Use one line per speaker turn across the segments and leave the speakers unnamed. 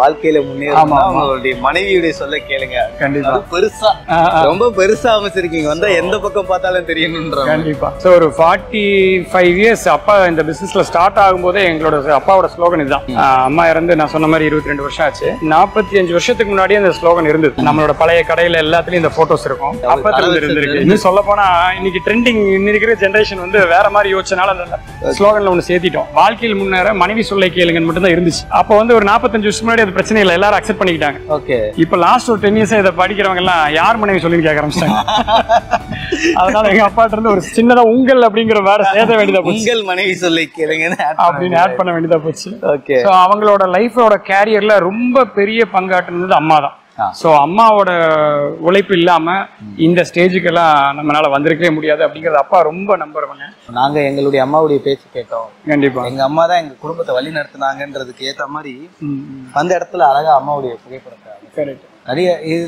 வாழ்க்கையில முன்னேறணும்னா உங்களுடைய மனைவியுடைய சொல்ல கேளுங்க. கண்டிப்பா பெருசா ரொம்ப பெருசா அமைச்சிருக்கீங்க. வந்தா எந்த பக்கம் பார்த்தாலும் தெரியணும்ன்ற.
கண்டிப்பா. ஸோ ஒரு 45 இயர்ஸ் அப்பா இந்த பிசினஸ்ல ஸ்டார்ட் ஆகும்போதே எங்களோட அப்பாவோட ஸ்லோகன் இதுதான். அம்மா இருந்து நான் சொன்ன மாதிரி 22 வருஷம் ஆச்சு. 45 வருஷத்துக்கு முன்னாடியே அந்த ஸ்லோகன் இருந்தது. நம்மளோட பழைய கடையில எல்லாத்துலயும் இந்த போட்டோஸ் இருக்கும். அப்பத்துல இருந்திருக்கு. இன்னும் சொல்ல போனா இன்னைக்கு ட்ரெண்டிங் இருக்கிற ஜெனரேஷன் வந்து வேற மாதிரி யோசிச்சனால அந்த ஸ்லோகன்ல ஒண்ணு சேர்த்திட்டோம். வாழ்க்கையில் முன்னேற மனைவி சொல்லை கேளுங்கன்னு மட்டும் தான் இருந்துச்சு. அப்போ வந்து ஒரு 45 வருஷம் முன்னாடி அது பிரச்சனை இல்லை, எல்லாரும் அக்செப்ட் பண்ணிக்கிட்டாங்க.
ஓகே.
இப்ப லாஸ்ட் ஒரு 10 இயர்ஸ் இதை படிக்கிறவங்க எல்லாம் யார் மனைவி சொல்லின்னு கேட்க ஆரம்பிச்சிட்டாங்க. அதனால எங்க அப்பாட்ட இருந்து ஒரு சின்னதா உங்கள் அப்படிங்கிற வேற சேர்த்த வேண்டியதா போச்சு.
உங்கள் மனைவி சொல்லை கேளுங்கன்னு
அப்படின்னு ஆட் பண்ண வேண்டியதா போச்சு.
ஓகே.
சோ அவங்களோட லைஃபோட கேரியர்ல ரொம்ப பெரிய பங்காற்றுனது அம்மா தான். சோ அம்மாவோட உழைப்பு இல்லாம இந்த ஸ்டேஜுக்கு எல்லாம் நம்மளால வந்திருக்கவே முடியாது அப்படிங்கறது அப்பா ரொம்ப நம்புறவங்க.
நாங்க எங்களுடைய அம்மாவுடைய பேச்சு கேட்டோம்.
கண்டிப்பா.
எங்க அம்மா தான் எங்க குடும்பத்தை வழி நடத்தினாங்கன்றதுக்கு ஏத்த மாதிரி அந்த இடத்துல அழகா அம்மாவுடைய புகைப்படத்தை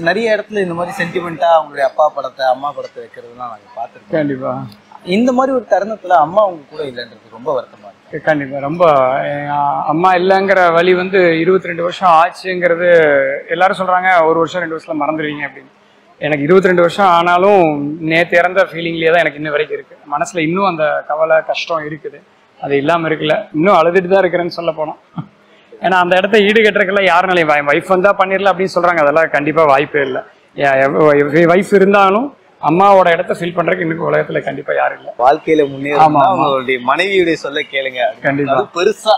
நிறைய இடத்துல இந்த மாதிரி சென்டிமெண்டா அவங்களுடைய அப்பா படத்தை அம்மா படத்தை வைக்கிறதுலாம் நாங்க பாத்துருக்கோம்.
கண்டிப்பா.
இந்த மாதிரி ஒரு தருணத்துல அம்மா அவங்க கூட இல்லைன்றது ரொம்ப வருத்தமா இருக்கு.
கண்டிப்பா. ரொம்ப அம்மா இல்லைங்கிற வழி வந்து 22 வருஷம் ஆச்சுங்கிறது எல்லாரும் சொல்றாங்க. ஒரு வருஷம் 2 வருஷத்துல மறந்துடுவீங்க அப்படின்னு. எனக்கு 22 வருஷம் ஆனாலும் நேற்று இறந்த ஃபீலிங்லேயே தான் எனக்கு இன்னும் வரைக்கும் இருக்கு. மனசுல இன்னும் அந்த கவலை கஷ்டம் இருக்குது. அது இல்லாம இருக்குல்ல, இன்னும் அழுதுட்டு தான் இருக்கிறேன்னு சொல்ல போனோம். ஏன்னா அந்த இடத்த ஈடுகட்டுறதுக்கெல்லாம் யாருனாலையும் வைஃப் வந்தா பண்ணிடலாம் அப்படின்னு சொல்றாங்க. அதெல்லாம் கண்டிப்பா வாய்ப்பே இல்லை. வைஃப் இருந்தாலும் அம்மாவோட இடத்த ஃபீல் பண்றதுக்கு இன்னைக்கு உலகத்துல கண்டிப்பா யாரும் இல்ல.
வாழ்க்கையில முன்னேறணும்னா உங்களுடைய மனைவியுடைய சொல்ல கேளுங்க.
கண்டிப்பா.
பெருசா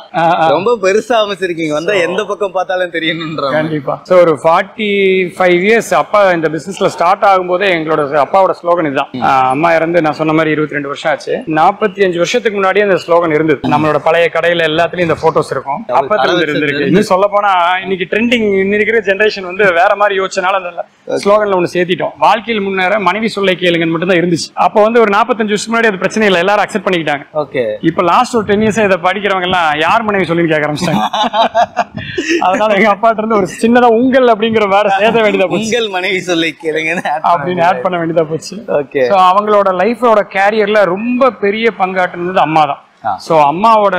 ரொம்ப பெருசா அமைச்சிருக்கீங்க. வந்தா எந்த பக்கம் பார்த்தாலும் தெரியணும்ன்ற.
கண்டிப்பா. ஸோ ஒரு 45 இயர்ஸ் அப்பா இந்த பிசினஸ்ல ஸ்டார்ட் ஆகும்போதே எங்களோட அப்பாவோட ஸ்லோகன் இதுதான். அம்மா இருந்து நான் சொன்ன மாதிரி 22 வருஷம் ஆச்சு. 45 வருஷத்துக்கு முன்னாடியே அந்த ஸ்லோகன் இருந்தது. நம்மளோட பழைய கடையில எல்லாத்துலயும் இந்த போட்டோஸ் இருக்கும். அப்பத்துல இருந்திருக்கு. இன்னும் சொல்ல போனா இன்னைக்கு ட்ரெண்டிங் இருக்கிற ஜெனரேஷன் வந்து வேற மாதிரி யோசிச்சனால அந்த ஸ்லோகன்ல ஒண்ணு சேர்த்திட்டோம். வாழ்க்கையில் முன்னேற மனைவி சொல்லை கேளுங்கன்னு மட்டும் தான் இருந்துச்சு. அப்போ வந்து ஒரு 45 வருஷம் முன்னாடி அது பிரச்சனை இல்லை, எல்லாரும் அக்செப்ட் பண்ணிக்கிட்டாங்க.
ஓகே.
இப்ப லாஸ்ட் ஒரு 10 இயர்ஸ் இதை படிக்கிறவங்க எல்லாம் யார் மனைவி சொல்லின்னு கேட்க ஆரம்பிச்சிட்டாங்க. அதனால எங்க அப்பாட்ட இருந்து ஒரு சின்னதா உங்கள் அப்படிங்கிற வேற சேர்த்த வேண்டியதா போச்சு.
உங்கள் மனைவி சொல்லை கேளுங்கன்னு
அப்படின்னு ஆட் பண்ண வேண்டியதா போச்சு.
ஓகே.
சோ அவங்களோட லைஃபோட கேரியர்ல ரொம்ப பெரிய பங்காற்றுனது அம்மா தான். சோ அம்மாவோட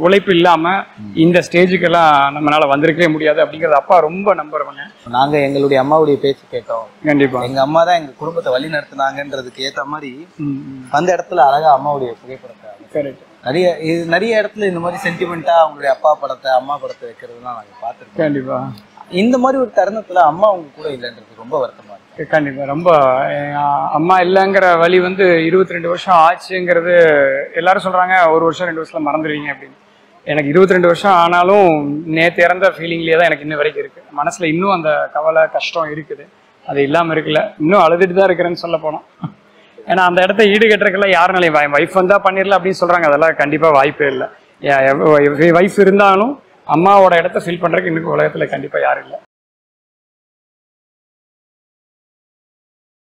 உழைப்பு இல்லாம இந்த ஸ்டேஜுக்கு எல்லாம் நம்மளால வந்திருக்கவே முடியாது அப்படிங்கறது அப்பா ரொம்ப நம்புறவங்க.
நாங்க எங்களுடைய அம்மாவுடைய பேச்சு கேட்டோம்.
கண்டிப்பா.
எங்க அம்மா தான் எங்க குடும்பத்தை வழி நடத்தினாங்கன்றதுக்கு ஏத்த மாதிரி அந்த இடத்துல அழகா அம்மாவுடைய புகைப்படத்தை நிறைய இடத்துல இந்த மாதிரி சென்டிமெண்டா அவங்களுடைய அப்பா படத்தை அம்மா படத்தை வைக்கிறதுலாம் நாங்க பாத்துருக்கோம்.
கண்டிப்பா.
இந்த மாதிரி ஒரு தருணத்துல அம்மா அவங்க கூட இல்லைன்றது ரொம்ப வருத்தமா இருக்கு.
கண்டிப்பா. ரொம்ப அம்மா இல்லைங்கிற வழி வந்து 22 வருஷம் ஆச்சுங்கிறது எல்லாரும் சொல்றாங்க. ஒரு வருஷம் 2 வருஷத்துல மறந்துடுவீங்க அப்படின்னு. எனக்கு 22 வருஷம் ஆனாலும் நேற்று இறந்த ஃபீலிங்லேயே தான் எனக்கு இன்னும் வரைக்கும் இருக்கு. மனசுல இன்னும் அந்த கவலை கஷ்டம் இருக்குது. அது இல்லாம இருக்குல்ல, இன்னும் அழுதுட்டு தான் இருக்கிறேன்னு சொல்ல போனோம். ஏன்னா அந்த இடத்த ஈடுகட்டுறதுக்கெல்லாம் யாருனாலையும் வைஃப் வந்தா பண்ணிடலாம் அப்படின்னு சொல்றாங்க. அதெல்லாம் கண்டிப்பா வாய்ப்பே இல்லை. வைஃப் இருந்தாலும் அம்மாவோட இடத்த ஃபீல் பண்றதுக்கு இன்னைக்கு உலகத்துல கண்டிப்பா யாரும் இல்லை.